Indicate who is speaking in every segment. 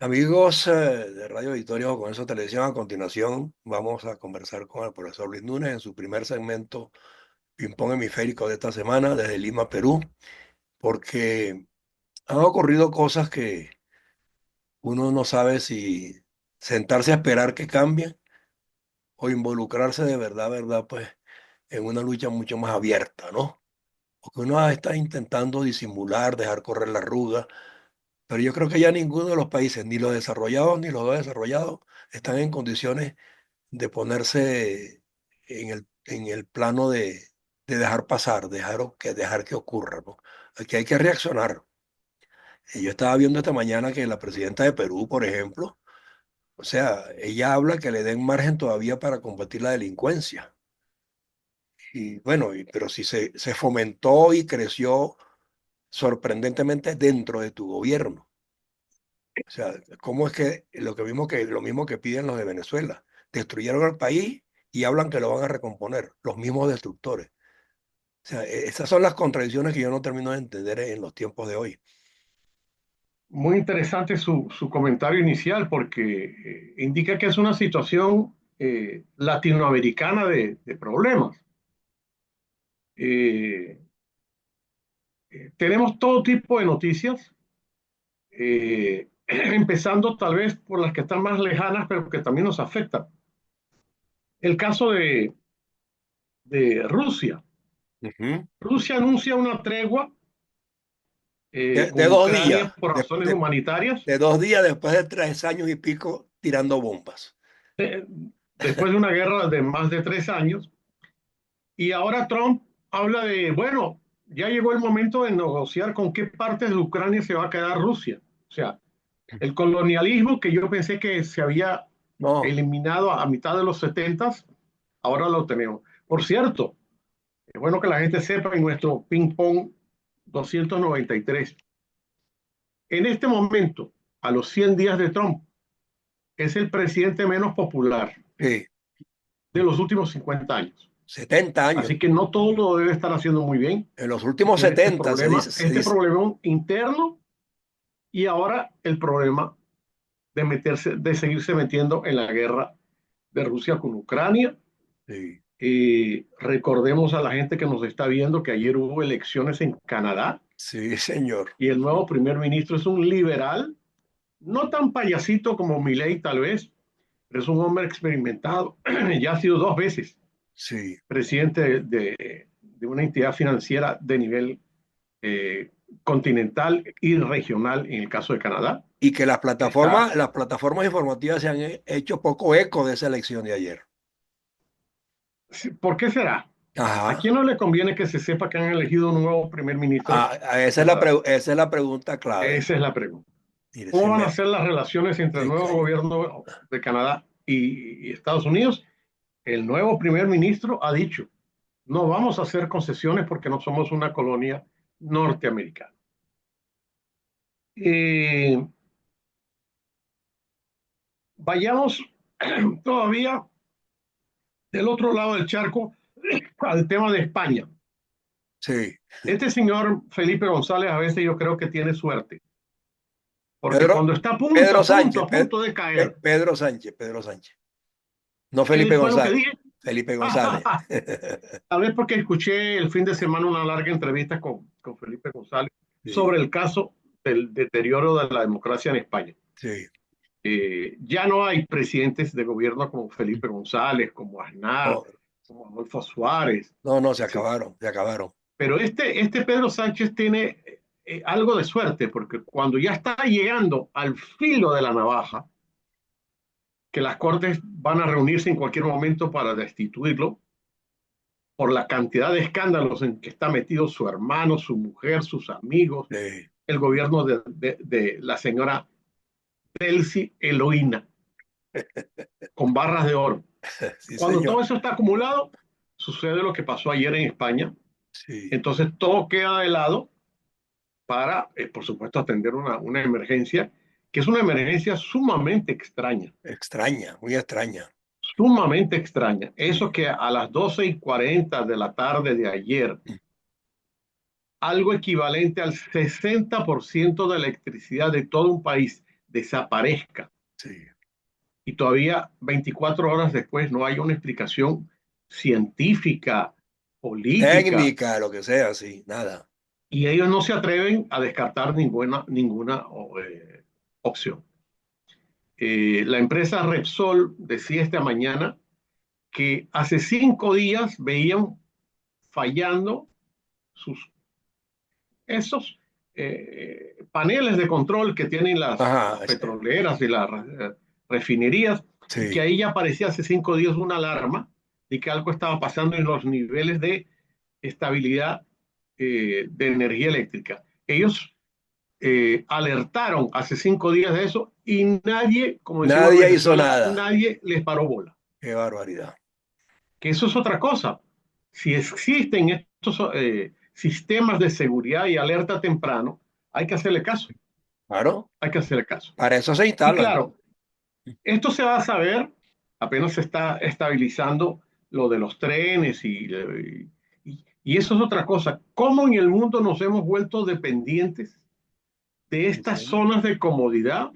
Speaker 1: Amigos de Radio Victoria o con eso Televisión, a continuación vamos a conversar con el profesor Luis Núñez en su primer segmento Ping-Pong Hemisférico de esta semana desde Lima, Perú, porque han ocurrido cosas que uno no sabe si sentarse a esperar que cambien o involucrarse de verdad, pues en una lucha mucho más abierta, ¿no? Porque uno está intentando disimular, dejar correr la arruga. Pero yo creo que ya ninguno de los países, ni los desarrollados ni los no desarrollados, están en condiciones de ponerse en el plano de dejar pasar, dejar que ocurra, ¿no? Aquí hay que reaccionar. Y yo estaba viendo esta mañana que la presidenta de Perú, por ejemplo, o sea, ella habla que le den margen todavía para combatir la delincuencia. Y bueno, pero si se fomentó y creció sorprendentemente dentro de tu gobierno. O sea, ¿cómo es que lo mismo que piden los de Venezuela? Destruyeron el país y hablan que lo van a recomponer, los mismos destructores. O sea, esas son las contradicciones que yo no termino de entender en los tiempos de hoy.
Speaker 2: Muy interesante su comentario inicial porque indica que es una situación latinoamericana de problemas. Eh, Tenemos todo tipo de noticias, empezando tal vez por las que están más lejanas, pero que también nos afectan. El caso de Rusia.
Speaker 1: Ujú.
Speaker 2: Rusia anuncia una tregua
Speaker 1: De
Speaker 2: con
Speaker 1: 2 días,
Speaker 2: Ucrania por razones humanitarias,
Speaker 1: de 2 días después de 3 años y pico tirando bombas.
Speaker 2: eh, después de una guerra de más de 3 años. Y ahora Trump habla de, bueno, ya llegó el momento de negociar con qué partes de Ucrania se va a quedar Rusia. O sea, el colonialismo que yo pensé que se había
Speaker 1: No,
Speaker 2: eliminado a mitad de los 70, ahora lo tenemos. Por cierto, es bueno que la gente sepa en nuestro ping pong 293. En este momento, a los 100 días de Trump, es el presidente menos popular
Speaker 1: sí,
Speaker 2: de los últimos 50 años.
Speaker 1: 70 años.
Speaker 2: Así que no todo lo debe estar haciendo muy bien.
Speaker 1: En los
Speaker 2: Y
Speaker 1: últimos
Speaker 2: tiene
Speaker 1: 70 se dice, se
Speaker 2: este
Speaker 1: dice.
Speaker 2: problema interno y ahora el problema de meterse, de seguirse metiendo en la guerra de Rusia con Ucrania.
Speaker 1: Sí,
Speaker 2: Recordemos a la gente que nos está viendo que ayer hubo elecciones en Canadá
Speaker 1: sí, señor.
Speaker 2: y el nuevo primer ministro es un liberal, no tan payasito como Milei tal vez, pero es un hombre experimentado. Ya ha sido 2 veces
Speaker 1: Sí.
Speaker 2: presidente de una entidad financiera de nivel eh, continental y regional en el caso de Canadá.
Speaker 1: Y que
Speaker 2: Está,
Speaker 1: las plataformas informativas se han hecho poco eco de esa elección de ayer.
Speaker 2: ¿por qué será? ¿A
Speaker 1: Ajá.
Speaker 2: quién no le conviene que se sepa que han elegido un nuevo primer ministro de
Speaker 1: Esa es
Speaker 2: Canadá?
Speaker 1: esa es la pregunta clave.
Speaker 2: Esa es la pregunta.
Speaker 1: Mire,
Speaker 2: ¿Cómo van a ser las relaciones entre el nuevo
Speaker 1: cállate.
Speaker 2: gobierno de Canadá y Estados Unidos? El nuevo primer ministro ha dicho, no vamos a hacer concesiones porque no somos una colonia norteamericana. Eh, Vayamos todavía del otro lado del charco al tema de España.
Speaker 1: Sí.
Speaker 2: Este señor Felipe González a veces yo creo que tiene suerte, porque
Speaker 1: Pedro,
Speaker 2: cuando está a punto,
Speaker 1: Pedro
Speaker 2: a punto,
Speaker 1: Sánchez,
Speaker 2: a punto de caer,
Speaker 1: Pedro Sánchez. No
Speaker 2: ¿qué
Speaker 1: Felipe
Speaker 2: fue lo que
Speaker 1: González,
Speaker 2: dije?
Speaker 1: Felipe González.
Speaker 2: Tal vez porque escuché el fin de semana una larga entrevista con Felipe González
Speaker 1: Sí,
Speaker 2: sobre el caso del deterioro de la democracia en España.
Speaker 1: sí.
Speaker 2: Ya no hay presidentes de gobierno como Felipe González, como Aznar,
Speaker 1: No,
Speaker 2: como Adolfo Suárez,
Speaker 1: no, se
Speaker 2: etc.
Speaker 1: acabaron, se acabaron.
Speaker 2: Pero este Pedro Sánchez tiene algo de suerte, porque cuando ya está llegando al filo de la navaja, que las cortes van a reunirse en cualquier momento para destituirlo, por la cantidad de escándalos en que está metido su hermano, su mujer, sus amigos,
Speaker 1: Sí,
Speaker 2: el gobierno de la señora Delcy Eloína, con barras de oro.
Speaker 1: sí,
Speaker 2: Cuando todo
Speaker 1: señor.
Speaker 2: eso está acumulado, sucede lo que pasó ayer en España.
Speaker 1: Sí,
Speaker 2: Entonces todo queda de lado para, por supuesto, atender una emergencia, que es una emergencia sumamente extraña,
Speaker 1: extraña, muy extraña.
Speaker 2: sumamente extraña. Eso
Speaker 1: Sí.
Speaker 2: que a las 12:40 de la tarde de ayer, algo equivalente al 60% de la electricidad de todo un país desaparezca.
Speaker 1: sí.
Speaker 2: Y todavía 24 horas después no hay una explicación científica, política,
Speaker 1: Técnica, lo que sea, sí, nada.
Speaker 2: y ellos no se atreven a descartar ninguna opción. La empresa Repsol decía esta mañana que hace 5 días veían fallando sus, esos paneles de control que tienen las
Speaker 1: Ajá,
Speaker 2: petroleras y las refinerías, y que
Speaker 1: sí,
Speaker 2: ahí ya aparecía hace 5 días una alarma de que algo estaba pasando en los niveles de estabilidad de energía eléctrica. Ellos alertaron hace 5 días de eso y nadie, como decimos en
Speaker 1: nadie hizo
Speaker 2: Venezuela,
Speaker 1: nada.
Speaker 2: nadie les paró bola.
Speaker 1: Qué barbaridad.
Speaker 2: Que eso es otra cosa. Si existen estos sistemas de seguridad y alerta temprano, hay que hacerle caso,
Speaker 1: Claro,
Speaker 2: hay que hacerle caso.
Speaker 1: para eso se
Speaker 2: Y
Speaker 1: instalan.
Speaker 2: claro, esto se va a saber, apenas se está estabilizando lo de los trenes y eso es otra cosa. ¿Cómo en el mundo nos hemos vuelto dependientes de
Speaker 1: Sí,
Speaker 2: estas
Speaker 1: señor.
Speaker 2: zonas de comodidad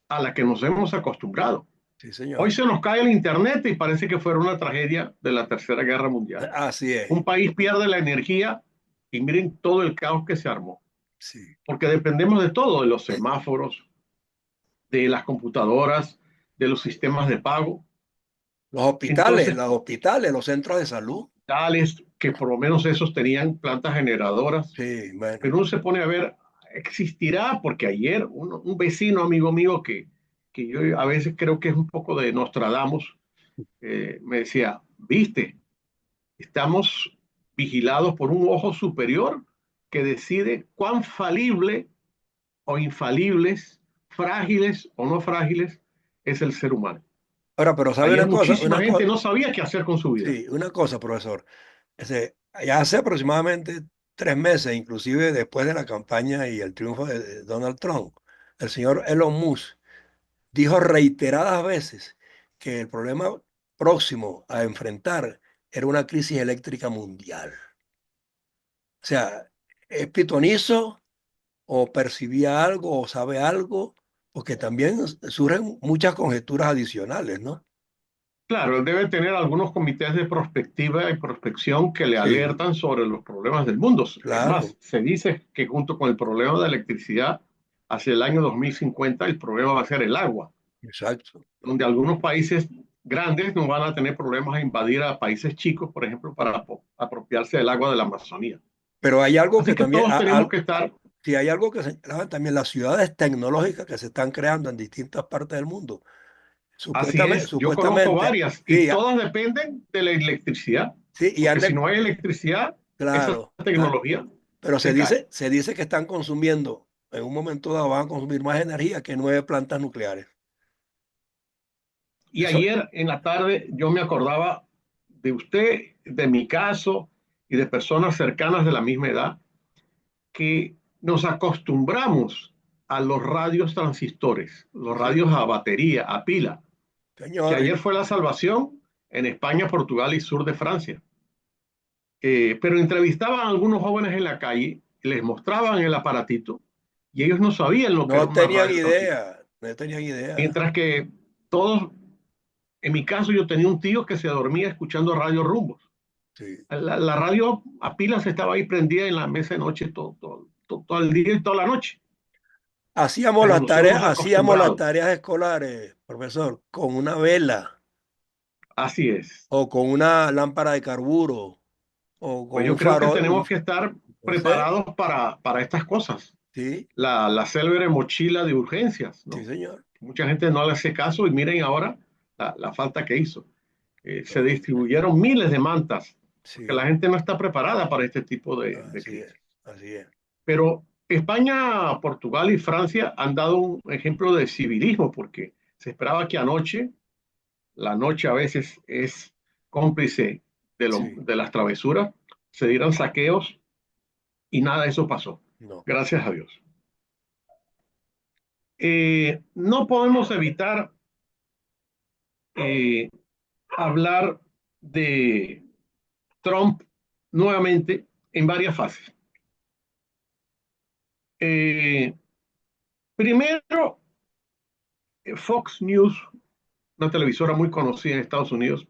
Speaker 2: a la que nos hemos acostumbrado?
Speaker 1: Sí,
Speaker 2: Hoy
Speaker 1: señor.
Speaker 2: se nos cae el Internet y parece que fuera una tragedia de la Tercera Guerra Mundial.
Speaker 1: Así es.
Speaker 2: Un país pierde la energía y miren todo el caos que se armó,
Speaker 1: Sí.
Speaker 2: porque dependemos de todo, de los semáforos, de las computadoras, de los sistemas de pago. Entonces,
Speaker 1: Los hospitales, los centros de salud.
Speaker 2: tales que por lo menos esos tenían plantas generadoras,
Speaker 1: Sí, bueno.
Speaker 2: pero uno se pone a ver, existirá, porque ayer un vecino amigo mío que yo a veces creo que es un poco de Nostradamus, me decía, viste, estamos vigilados por un ojo superior que decide cuán falible o infalibles, frágiles o no frágiles es el ser humano.
Speaker 1: Ahora, pero ¿sabe
Speaker 2: Ayer
Speaker 1: una
Speaker 2: muchísima gente
Speaker 1: cosa?
Speaker 2: no sabía qué hacer con su vida.
Speaker 1: Sí, una cosa, profesor. Ya hace aproximadamente 3 meses, inclusive después de la campaña y el triunfo de Donald Trump, el señor Elon Musk dijo reiteradas veces que el problema próximo a enfrentar era una crisis eléctrica mundial. O sea, ¿es pitonizo o percibía algo o sabe algo? Porque también surgen muchas conjeturas adicionales, ¿no?
Speaker 2: Claro, él debe tener algunos comités de prospectiva y prospección que le
Speaker 1: Sí,
Speaker 2: alertan sobre los problemas del mundo. Es
Speaker 1: claro,
Speaker 2: más, se dice que junto con el problema de electricidad, hacia el año 2050 el problema va a ser el agua,
Speaker 1: exacto.
Speaker 2: donde algunos países grandes no van a tener problemas a invadir a países chicos, por ejemplo, para apropiarse del agua de la Amazonía.
Speaker 1: Pero hay algo
Speaker 2: Así
Speaker 1: que
Speaker 2: que
Speaker 1: también,
Speaker 2: todos tenemos que estar,
Speaker 1: si hay algo que señalaban también, las ciudades tecnológicas que se están creando en distintas partes del mundo.
Speaker 2: así
Speaker 1: Supuestamente,
Speaker 2: es, yo conozco
Speaker 1: supuestamente,
Speaker 2: varias y
Speaker 1: sí,
Speaker 2: todas dependen de la electricidad,
Speaker 1: sí,
Speaker 2: porque si no hay electricidad, esa
Speaker 1: claro,
Speaker 2: tecnología
Speaker 1: pero
Speaker 2: se cae.
Speaker 1: se dice que están consumiendo, en un momento dado van a consumir más energía que 9 plantas nucleares.
Speaker 2: Y
Speaker 1: Eso,
Speaker 2: ayer en la tarde yo me acordaba de usted, de mi caso y de personas cercanas de la misma edad, que nos acostumbramos a los radios transistores, los
Speaker 1: sí,
Speaker 2: radios a batería, a pila, que
Speaker 1: señor,
Speaker 2: ayer fue la salvación en España, Portugal y sur de Francia. Pero entrevistaban a algunos jóvenes en la calle, les mostraban el aparatito y ellos no sabían lo que era
Speaker 1: no
Speaker 2: una
Speaker 1: tenían
Speaker 2: radio transistor.
Speaker 1: idea, no tenían idea.
Speaker 2: Mientras que todos, en mi caso, yo tenía un tío que se dormía escuchando radio rumbos.
Speaker 1: Sí.
Speaker 2: La radio a pilas estaba ahí prendida en la mesa de noche todo el día y toda la noche, pero nos hemos
Speaker 1: Hacíamos las
Speaker 2: acostumbrado.
Speaker 1: tareas escolares, profesor, con una vela
Speaker 2: Así es.
Speaker 1: o con una lámpara de carburo o
Speaker 2: Pues
Speaker 1: con
Speaker 2: yo
Speaker 1: un
Speaker 2: creo que
Speaker 1: farol,
Speaker 2: tenemos que estar
Speaker 1: no sé,
Speaker 2: preparados para estas cosas.
Speaker 1: sí,
Speaker 2: La célebre mochila de urgencias,
Speaker 1: sí,
Speaker 2: ¿no?
Speaker 1: señor.
Speaker 2: Mucha gente no le hace caso y miren ahora la falta que hizo. Se
Speaker 1: No,
Speaker 2: distribuyeron miles de mantas porque la
Speaker 1: sí,
Speaker 2: gente no está preparada para este tipo de
Speaker 1: así es,
Speaker 2: crisis.
Speaker 1: así es.
Speaker 2: Pero España, Portugal y Francia han dado un ejemplo de civilismo porque se esperaba que anoche, la noche a veces es cómplice
Speaker 1: Sí,
Speaker 2: de las travesuras, se dieran saqueos y nada de eso pasó,
Speaker 1: no.
Speaker 2: gracias a Dios. No podemos evitar eh, hablar de Trump nuevamente en varias fases. Eh, Primero, Fox News, una televisora muy conocida en Estados Unidos,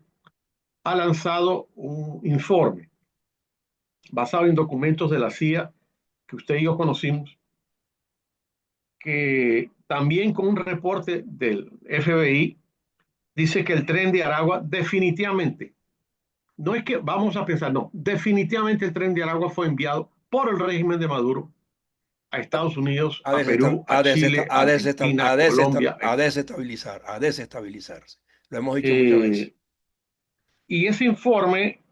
Speaker 2: ha lanzado un informe basado en documentos de la CIA que usted y yo conocimos, que también con un reporte del FBI dice que el tren de Aragua definitivamente, no es que vamos a pensar, no, definitivamente el tren de Aragua fue enviado por el régimen de Maduro a Estados Unidos, a Perú, a Chile, a Argentina, a Colombia,
Speaker 1: a
Speaker 2: etc.
Speaker 1: desestabilizar, a desestabilizarse. Lo hemos dicho muchas veces.
Speaker 2: Eh, y ese informe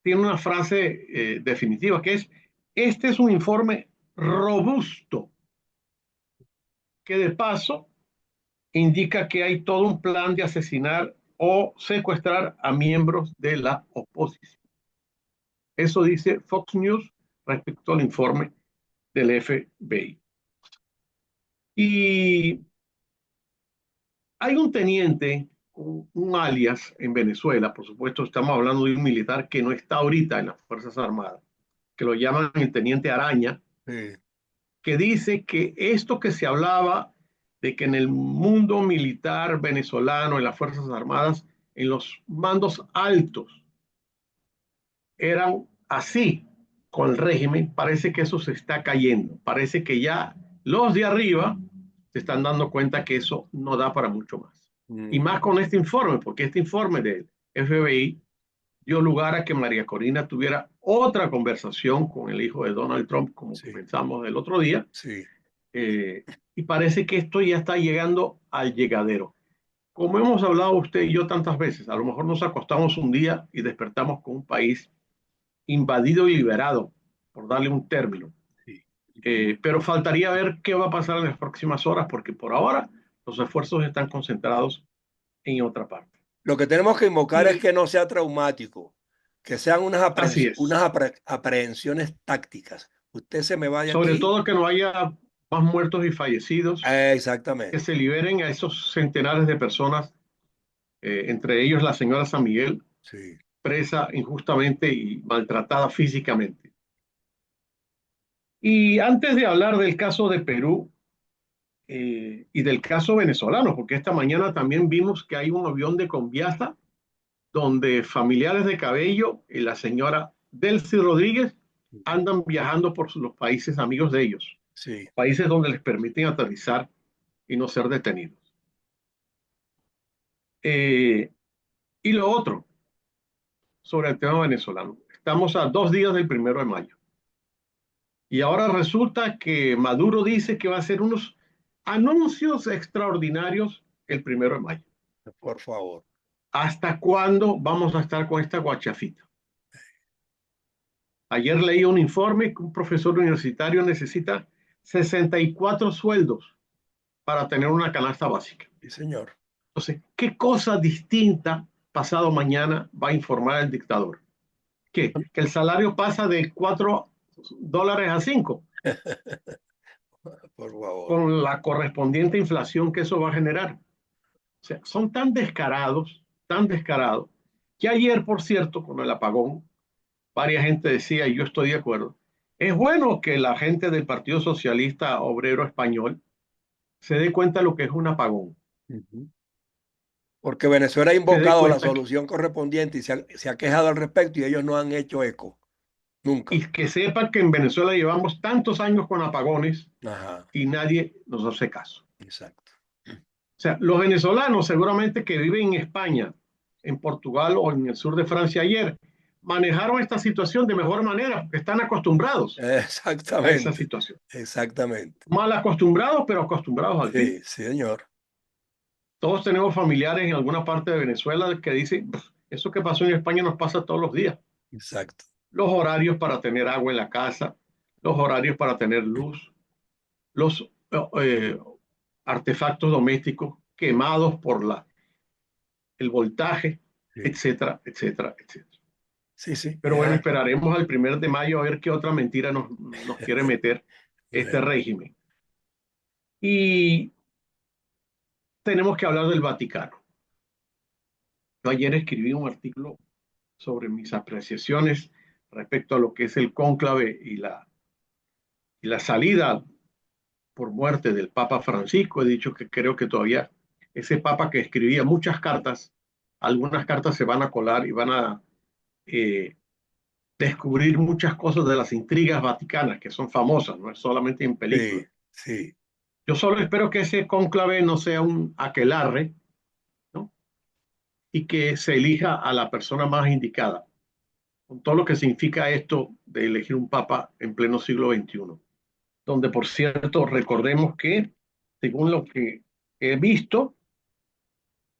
Speaker 2: tiene una frase definitiva que es, este es un informe robusto, que de paso indica que hay todo un plan de asesinar o secuestrar a miembros de la oposición. Eso dice Fox News respecto al informe del FBI. Y hay un teniente, un alias en Venezuela, por supuesto estamos hablando de un militar que no está ahorita en las Fuerzas Armadas, que lo llaman el teniente Araña,
Speaker 1: Sí,
Speaker 2: que dice que esto que se hablaba de que en el mundo militar venezolano, en las Fuerzas Armadas, en los mandos altos, eran así con el régimen, parece que eso se está cayendo. Parece que ya los de arriba se están dando cuenta que eso no da para mucho más. Y más
Speaker 1: ujú,
Speaker 2: con este informe, porque este informe del FBI dio lugar a que María Corina tuviera otra conversación con el hijo de Donald Trump, como
Speaker 1: sí,
Speaker 2: comenzamos el otro día,
Speaker 1: sí.
Speaker 2: y parece que esto ya está llegando al llegadero. Como hemos hablado usted y yo tantas veces, a lo mejor nos acostamos un día y despertamos con un país invadido y liberado, por darle un término.
Speaker 1: Sí.
Speaker 2: Pero faltaría ver qué va a pasar en las próximas horas, porque por ahora los esfuerzos están concentrados en otra parte.
Speaker 1: Lo que tenemos que invocar es
Speaker 2: Y
Speaker 1: que no sea traumático, que sean
Speaker 2: así es.
Speaker 1: aprehensiones tácticas. Usted se me va de
Speaker 2: Sobre
Speaker 1: aquí.
Speaker 2: todo que no haya más muertos y fallecidos, que
Speaker 1: Exactamente.
Speaker 2: se liberen a esos centenares de personas, entre ellos la señora San Miguel,
Speaker 1: Sí,
Speaker 2: presa injustamente y maltratada físicamente. Y antes de hablar del caso de Perú, y del caso venezolano, porque esta mañana también vimos que hay un avión de Conviasa donde familiares de Cabello y la señora Delcy Rodríguez andan viajando por los países amigos de ellos,
Speaker 1: sí.
Speaker 2: países donde les permiten aterrizar y no ser detenidos. Eh, y lo otro, sobre el tema venezolano. Estamos a 2 días del 1 de mayo. Y ahora resulta que Maduro dice que va a hacer unos anuncios extraordinarios el 1 de mayo.
Speaker 1: Por favor.
Speaker 2: ¿Hasta cuándo vamos a estar con esta guachafita? Ayer leí un informe que un profesor universitario necesita 64 sueldos para tener una canasta básica.
Speaker 1: Sí, señor.
Speaker 2: Entonces, ¿qué cosa distinta pasado mañana va a informar el dictador? ¿Qué? Que el salario pasa de $4 a 5,
Speaker 1: Por favor.
Speaker 2: con la correspondiente inflación que eso va a generar. O sea, son tan descarados, que ayer, por cierto, con el apagón, varias gente decía, y yo estoy de acuerdo, es bueno que la gente del Partido Socialista Obrero Español se dé cuenta de lo que es un apagón,
Speaker 1: Ujú. Porque Venezuela ha
Speaker 2: se dé
Speaker 1: invocado la
Speaker 2: cuenta
Speaker 1: solución correspondiente y se ha quejado al respecto y ellos no han hecho eco. Nunca.
Speaker 2: y que sepa que en Venezuela llevamos tantos años con apagones
Speaker 1: Ajá.
Speaker 2: y nadie nos hace caso.
Speaker 1: Exacto.
Speaker 2: O sea, los venezolanos seguramente que viven en España, en Portugal o en el sur de Francia ayer, manejaron esta situación de mejor manera porque están acostumbrados a esa
Speaker 1: Exactamente.
Speaker 2: situación.
Speaker 1: Exactamente.
Speaker 2: Mal acostumbrados, pero acostumbrados al fin.
Speaker 1: Sí, sí, señor.
Speaker 2: Todos tenemos familiares en alguna parte de Venezuela que dicen, eso que pasó en España nos pasa todos los días.
Speaker 1: Exacto.
Speaker 2: Los horarios para tener agua en la casa, los horarios para tener luz, los artefactos domésticos quemados por el voltaje,
Speaker 1: Sí,
Speaker 2: etcétera, etcétera, etcétera.
Speaker 1: sí, sí.
Speaker 2: Pero bueno, esperaremos al 1 de mayo a ver qué otra mentira nos quiere meter este
Speaker 1: Bueno,
Speaker 2: régimen. Y tenemos que hablar del Vaticano. Yo ayer escribí un artículo sobre mis apreciaciones respecto a lo que es el cónclave y la salida por muerte del Papa Francisco. He dicho que creo que todavía ese Papa que escribía muchas cartas, algunas cartas se van a colar y van a eh, descubrir muchas cosas de las intrigas vaticanas que son famosas, no es solamente en
Speaker 1: Sí,
Speaker 2: películas.
Speaker 1: sí,
Speaker 2: Yo solo espero que ese cónclave no sea un aquelarre, ¿no? Y que se elija a la persona más indicada, con todo lo que significa esto de elegir un papa en pleno siglo XXI, donde, por cierto, recordemos que, según lo que he visto,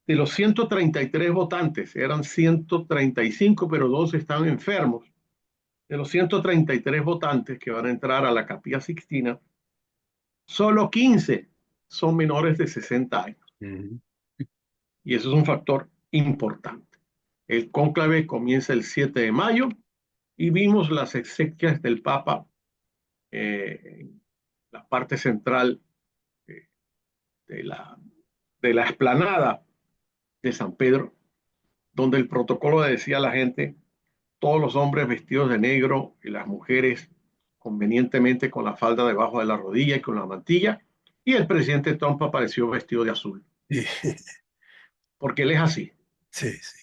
Speaker 2: de los 133 votantes, eran 135, pero dos están enfermos. De los 133 votantes que van a entrar a la Capilla Sixtina, solo 15 son menores de 60 años.
Speaker 1: ujú,
Speaker 2: Y eso es un factor importante. El cónclave comienza el 7 de mayo y vimos las exequias del Papa en la parte central eh, de la explanada de San Pedro, donde el protocolo decía a la gente, todos los hombres vestidos de negro y las mujeres convenientemente con la falda debajo de la rodilla y con la mantilla, y el presidente Trump apareció vestido de azul,
Speaker 1: sí,
Speaker 2: porque él es así.
Speaker 1: sí, sí,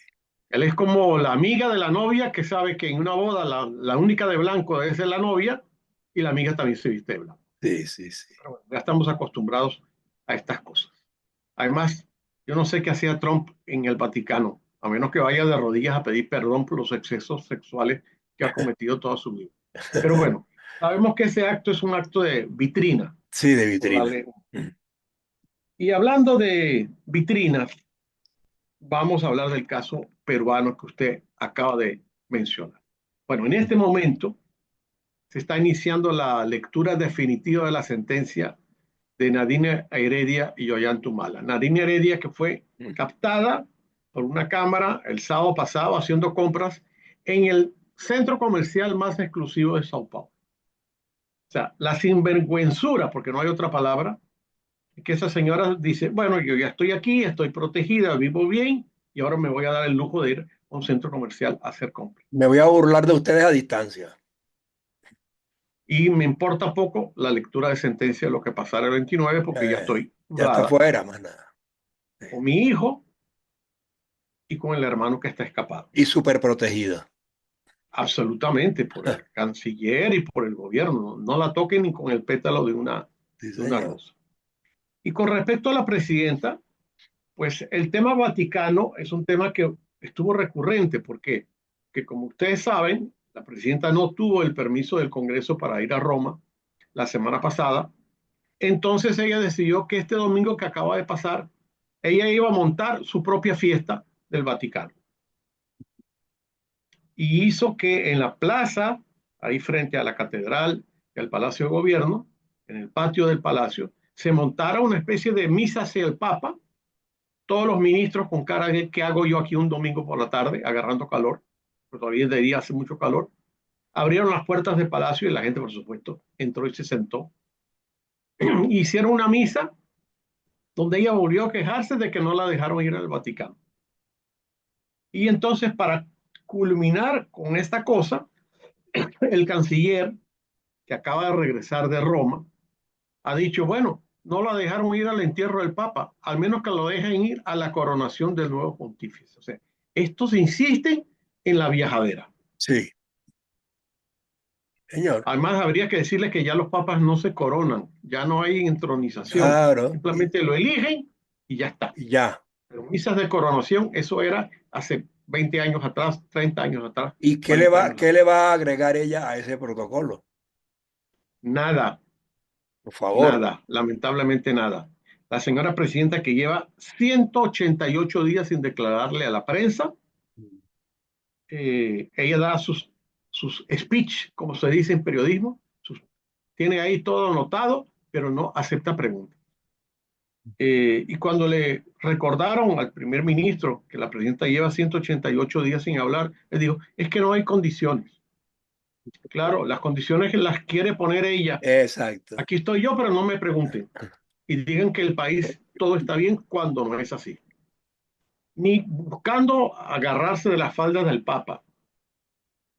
Speaker 2: Él es como la amiga de la novia que sabe que en una boda la única de blanco debe ser la novia y la amiga también se viste de blanco.
Speaker 1: sí, sí, sí.
Speaker 2: Pero bueno, ya estamos acostumbrados a estas cosas. Además, yo no sé qué hacía Trump en el Vaticano, a menos que vaya de rodillas a pedir perdón por los excesos sexuales que ha cometido toda su vida. Pero bueno, sabemos que ese acto es un acto de vitrina,
Speaker 1: Sí, de
Speaker 2: por
Speaker 1: vitrina.
Speaker 2: darle.
Speaker 1: Mm.
Speaker 2: Y hablando de vitrinas, vamos a hablar del caso peruano que usted acaba de mencionar. Bueno, en este momento se está iniciando la lectura definitiva de la sentencia de Nadine Heredia y Ollanta. Nadine Heredia, que fue captada por una cámara el sábado pasado haciendo compras en el centro comercial más exclusivo de Sao Paulo. O sea, la sinvergüenzura, porque no hay otra palabra, es que esa señora dice, bueno, yo ya estoy aquí, estoy protegida, vivo bien, y ahora me voy a dar el lujo de ir a un centro comercial a hacer compras.
Speaker 1: Me voy a burlar de ustedes a distancia.
Speaker 2: Y me importa poco la lectura de sentencia de lo que pasara el 29, porque ya
Speaker 1: Eh,
Speaker 2: estoy
Speaker 1: ya está
Speaker 2: jugada
Speaker 1: fuera, más nada.
Speaker 2: con mi hijo y con el hermano que está escapado.
Speaker 1: Y súper protegida.
Speaker 2: Absolutamente, por el canciller y por el gobierno. No la toquen ni con el pétalo
Speaker 1: Sí,
Speaker 2: de una
Speaker 1: señor.
Speaker 2: rosa. Y con respecto a la presidenta, pues el tema Vaticano es un tema que estuvo recurrente, porque que como ustedes saben, la presidenta no tuvo el permiso del Congreso para ir a Roma la semana pasada. Entonces ella decidió que este domingo que acaba de pasar, ella iba a montar su propia fiesta del Vaticano. Y hizo que en la plaza, ahí frente a la catedral y al Palacio de Gobierno, en el patio del palacio, se montara una especie de misa hacia el Papa, todos los ministros con cara de qué hago yo aquí un domingo por la tarde, agarrando calor, porque todavía de día hace mucho calor, abrieron las puertas del palacio y la gente, por supuesto, entró y se sentó. Hicieron una misa donde ella volvió a quejarse de que no la dejaron ir al Vaticano. Y entonces, para culminar con esta cosa, el canciller, que acaba de regresar de Roma, ha dicho, bueno, no la dejaron ir al entierro del Papa, al menos que lo dejen ir a la coronación del nuevo pontífice. O sea, estos insisten en la viajadera.
Speaker 1: Sí, señor.
Speaker 2: Además, habría que decirles que ya los papas no se coronan, ya no hay entronización,
Speaker 1: Claro.
Speaker 2: simplemente lo eligen y ya está.
Speaker 1: Y ya.
Speaker 2: Pero misas de coronación, eso era hace 20 años atrás, 30 años atrás,
Speaker 1: ¿Y
Speaker 2: 40 años
Speaker 1: qué
Speaker 2: atrás.
Speaker 1: le va a agregar ella a ese protocolo?
Speaker 2: Nada,
Speaker 1: Por favor.
Speaker 2: nada, lamentablemente nada. La señora presidenta que lleva 188 días sin declararle a la prensa, ella da sus speech, como se dice en periodismo, tiene ahí todo anotado, pero no acepta preguntas. Y cuando le recordaron al primer ministro que la presidenta lleva 188 días sin hablar, le dijo, es que no hay condiciones. Claro, las condiciones que las quiere poner ella.
Speaker 1: Exacto.
Speaker 2: Aquí estoy yo, pero no me pregunten. Y digan que el país todo está bien cuando no es así. Ni buscando agarrarse de las faldas del Papa,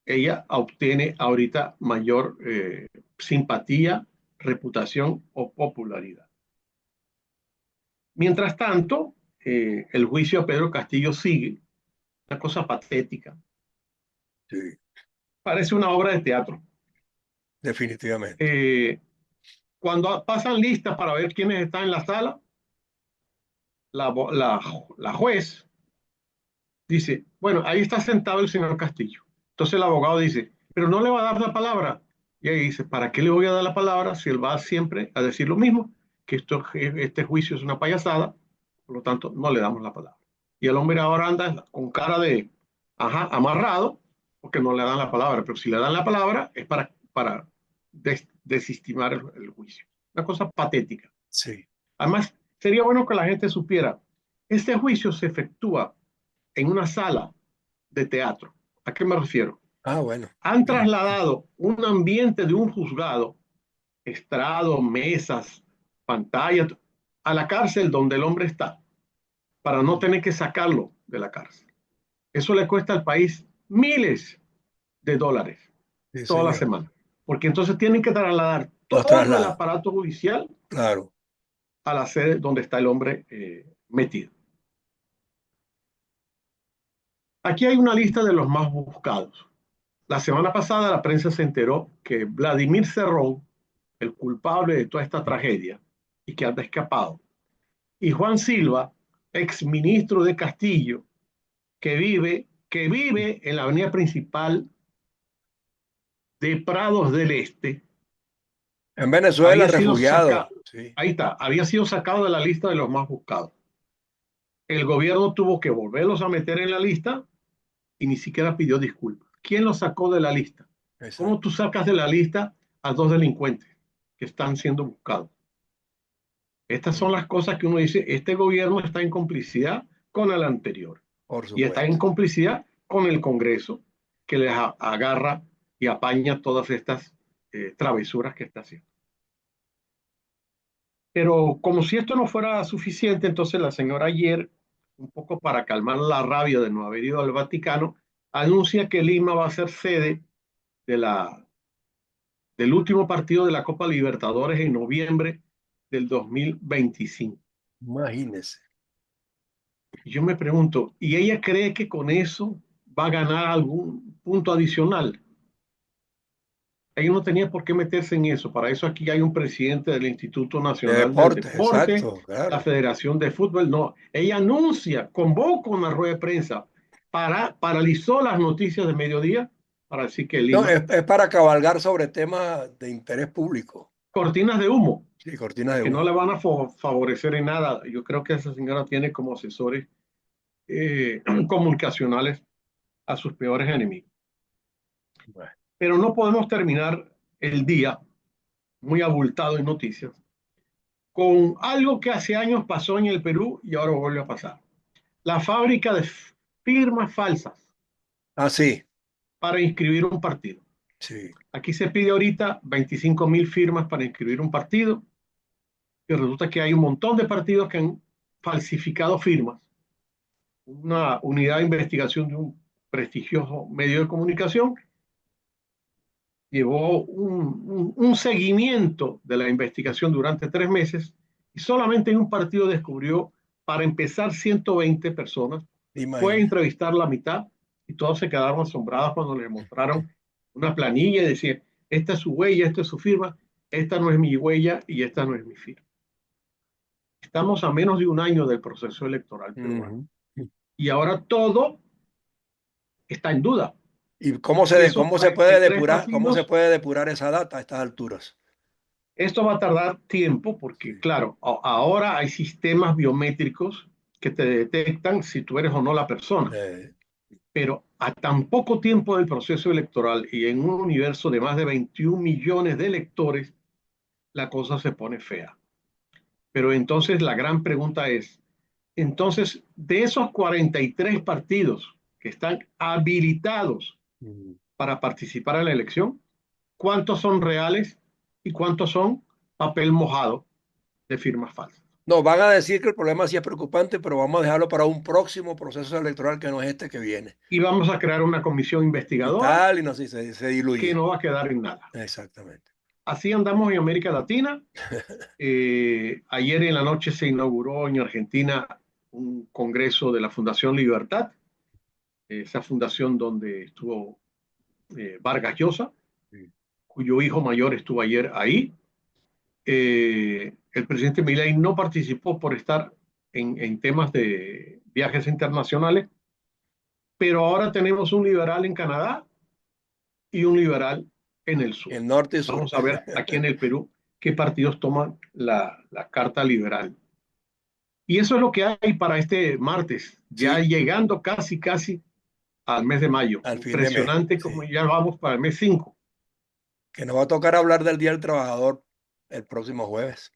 Speaker 2: ella obtiene ahorita mayor simpatía reputación o popularidad. Mientras tanto, el juicio a Pedro Castillo sigue, una cosa patética,
Speaker 1: Sí,
Speaker 2: parece una obra de teatro.
Speaker 1: definitivamente.
Speaker 2: Eh, Cuando pasan listas para ver quiénes están en la sala, la, la, la juez dice, bueno, ahí está sentado el señor Castillo. Entonces el abogado dice, pero no le va a dar la palabra. Y ahí dice, ¿para qué le voy a dar la palabra si él va siempre a decir lo mismo? Que este juicio es una payasada, por lo tanto no le damos la palabra. Y el hombre ahora anda con cara de, ajá, amarrado, porque no le dan la palabra, pero si le dan la palabra es para desestimar el juicio. Una cosa patética.
Speaker 1: Sí.
Speaker 2: Además, sería bueno que la gente supiera, este juicio se efectúa en una sala de teatro. ¿A qué me refiero?
Speaker 1: Ah, bueno.
Speaker 2: Han trasladado un ambiente de un juzgado, estrado, mesas, pantallas, a la cárcel donde el hombre está, para no tener que sacarlo de la cárcel. Eso le cuesta al país miles de dólares
Speaker 1: Sí,
Speaker 2: toda la
Speaker 1: señor.
Speaker 2: semana, porque entonces tienen que trasladar
Speaker 1: Los
Speaker 2: todo el
Speaker 1: traslados.
Speaker 2: aparato judicial
Speaker 1: Claro.
Speaker 2: a la sede donde está el hombre metido. Aquí hay una lista de los más buscados. La semana pasada la prensa se enteró que Vladimir Cerrón, el culpable de toda esta tragedia y que anda escapado, y Juan Silva, ex ministro de Castillo, que vive en la avenida principal de Prados del Este,
Speaker 1: En Venezuela,
Speaker 2: había sido
Speaker 1: refugiado.
Speaker 2: sacado,
Speaker 1: Sí,
Speaker 2: ahí está, había sido sacado de la lista de los más buscados. El gobierno tuvo que volverlos a meter en la lista y ni siquiera pidió disculpas. ¿Quién los sacó de la lista? ¿Cómo
Speaker 1: exacto.
Speaker 2: tú sacas de la lista a dos delincuentes que están siendo buscados? Estas son
Speaker 1: Sí,
Speaker 2: las cosas que uno dice, este gobierno está en complicidad con el anterior
Speaker 1: por
Speaker 2: y está en
Speaker 1: supuesto.
Speaker 2: complicidad con el Congreso que les agarra y apaña todas estas travesuras que está haciendo. Pero como si esto no fuera suficiente, entonces la señora ayer, un poco para calmar la rabia de no haber ido al Vaticano, anuncia que Lima va a ser sede de del último partido de la Copa Libertadores en noviembre del 2025.
Speaker 1: Imagínese.
Speaker 2: Y yo me pregunto, ¿y ella cree que con eso va a ganar algún punto adicional? Ella no tenía por qué meterse en eso. Para eso aquí hay un presidente del Instituto
Speaker 1: De
Speaker 2: Nacional del
Speaker 1: deportes,
Speaker 2: Deporte,
Speaker 1: exacto,
Speaker 2: la
Speaker 1: claro.
Speaker 2: Federación de Fútbol. No, ella anuncia, convoca una rueda de prensa, paralizó las noticias de mediodía para decir que
Speaker 1: No,
Speaker 2: Lima,
Speaker 1: es para cabalgar sobre temas de interés público.
Speaker 2: cortinas de humo,
Speaker 1: Sí, cortinas de
Speaker 2: que no
Speaker 1: humo.
Speaker 2: le van a favorecer en nada. Yo creo que esa señora tiene como asesores comunicacionales a sus peores enemigos.
Speaker 1: Bueno,
Speaker 2: Pero no podemos terminar el día muy abultado en noticias con algo que hace años pasó en el Perú y ahora vuelve a pasar. La fábrica de firmas falsas
Speaker 1: ah, sí,
Speaker 2: para inscribir un partido.
Speaker 1: sí.
Speaker 2: Aquí se pide ahorita 25.000 firmas para inscribir un partido y resulta que hay un montón de partidos que han falsificado firmas. Una unidad de investigación de un prestigioso medio de comunicación llevó un seguimiento de la investigación durante 3 meses y solamente en un partido descubrió, para empezar, 120 personas. Fue a
Speaker 1: Imagínese.
Speaker 2: entrevistar la mitad y todos se quedaron asombrados cuando le mostraron una planilla y decían, esta es su huella, esta es su firma, esta no es mi huella y esta no es mi firma. Estamos a menos de un año del proceso electoral peruano
Speaker 1: Ujú.
Speaker 2: y ahora todo está en duda.
Speaker 1: ¿Y
Speaker 2: De esos
Speaker 1: cómo se puede
Speaker 2: 43
Speaker 1: depurar, cómo se
Speaker 2: partidos,
Speaker 1: puede depurar esa data a estas alturas?
Speaker 2: esto va a tardar tiempo porque,
Speaker 1: Sí.
Speaker 2: claro, ahora hay sistemas biométricos que te detectan si tú eres o no la persona,
Speaker 1: Eh,
Speaker 2: pero a tan poco tiempo del proceso electoral y en un universo de más de 21 millones de electores, la cosa se pone fea. Pero entonces la gran pregunta es, entonces, de esos 43 partidos que están habilitados
Speaker 1: mm.
Speaker 2: para participar en la elección, ¿cuántos son reales y cuántos son papel mojado de firmas falsas?
Speaker 1: No, van a decir que el problema sí es preocupante, pero vamos a dejarlo para un próximo proceso electoral que no es este que viene.
Speaker 2: Y vamos a crear una comisión
Speaker 1: Y
Speaker 2: investigadora
Speaker 1: tal, y no sé, se
Speaker 2: que
Speaker 1: diluye.
Speaker 2: no va a quedar en nada.
Speaker 1: Exactamente.
Speaker 2: así andamos en América Latina. Ayer en la noche se inauguró en Argentina un congreso de la Fundación Libertad, esa fundación donde estuvo Vargas Llosa,
Speaker 1: Sí.
Speaker 2: cuyo hijo mayor estuvo ayer ahí. El presidente Milei no participó por estar en temas de viajes internacionales, pero ahora tenemos un liberal en Canadá y un liberal en el sur.
Speaker 1: El norte y sur.
Speaker 2: Vamos a ver aquí en el Perú qué partidos toman la carta liberal. Y eso es lo que hay para este martes, ya
Speaker 1: Sí,
Speaker 2: llegando casi, casi al mes de mayo.
Speaker 1: al fin de mes.
Speaker 2: Impresionante
Speaker 1: Sí.
Speaker 2: como ya vamos para el mes 5
Speaker 1: Que nos va a tocar hablar del Día del Trabajador el próximo jueves.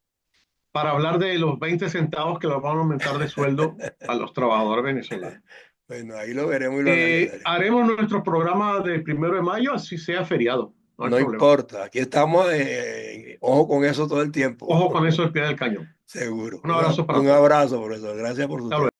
Speaker 2: para hablar de los 20 centavos que los van a aumentar de sueldo a los trabajadores venezolanos.
Speaker 1: Bueno, ahí lo veremos y lo analizaremos.
Speaker 2: Haremos nuestro programa de 1 de mayo, así sea feriado, no hay
Speaker 1: No
Speaker 2: problema.
Speaker 1: importa, aquí estamos, ojo con eso todo el tiempo.
Speaker 2: Ojo con eso al pie del cañón.
Speaker 1: Seguro.
Speaker 2: Un abrazo para
Speaker 1: Un
Speaker 2: todos.
Speaker 1: abrazo, profesor. Gracias por su
Speaker 2: Hasta luego.
Speaker 1: tiempo.